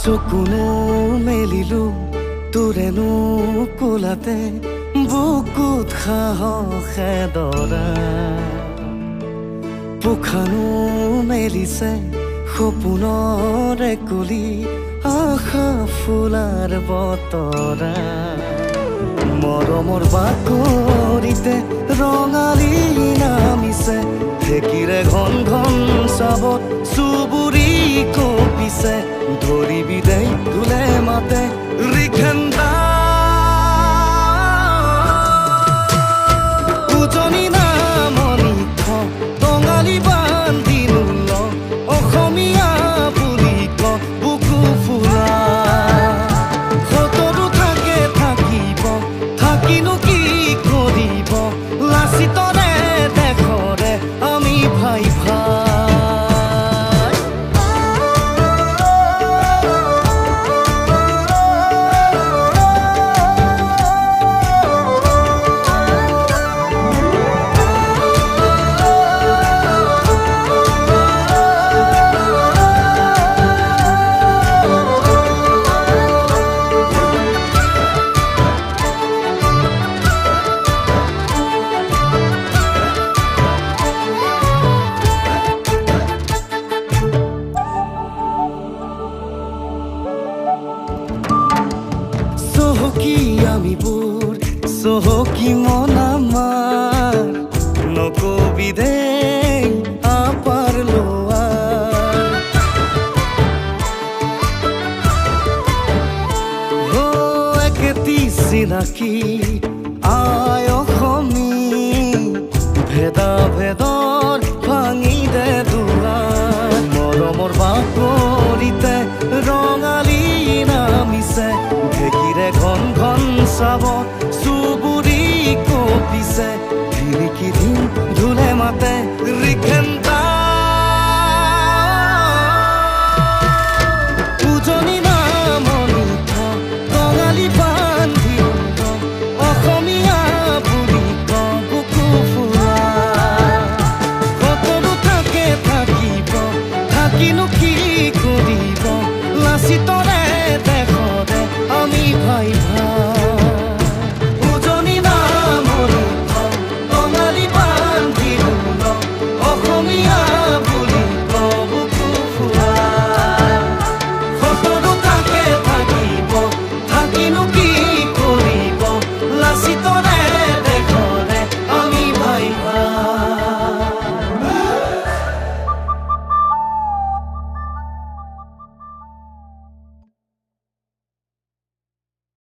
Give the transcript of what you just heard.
চকুনো মেলিলো তোৰেনো কোলাতে বুকুত সাহসে দৰা পোখানো মেলিছে সপোনৰে কুলি আশা ফুলাৰ বতৰা মৰমৰ বাকৰিতে ৰঙালী নামিছে ঢেঁকীৰে ঘন ঘন চাবত চুবুৰি কঁপিছে ধৰিবি দেই ধুলে মাতে ৰিখেন্দা উজনি নামনি টঙালি বান্ধিলো অসমীয়া বুলি ক বুকু ফুৰা সতৰো থাকে থাকিব থাকিনো কি কৰিব লাচিতৰে দেশৰে আমি ভাই ভাই চহকী আমিবোৰ চহকী মন আমাৰ নকবি দেই আপাৰ লোৱাৰ একেটি চিনাকি আই অসমী ভেদা ভেদৰ ভাঙি দে দুৱাৰ মৰমৰ বাকৰিতে ৰঙালী নামিছে ঢেঁকীৰে ঘন ঘন চাবত চুবুৰি কঁপিছে ধিৰিকি দিন ধুলে মাতে ৰিখেন্দা উজনি নামনি টঙালি বান্ধি অসমীয়া বুলি ক বুকু ফুৰা সতৰো থাকে থাকিব থাকিনো কি কৰিব লাচিতৰে দেশৰে আমি ভাই ভাই উজনি নামনি টঙালি বান্ধিলো অসমীয়া বুলি ক বুকু ফুৰা সতৰো থাকে থাকিব থাকিনো কি কৰিব লাচিতৰে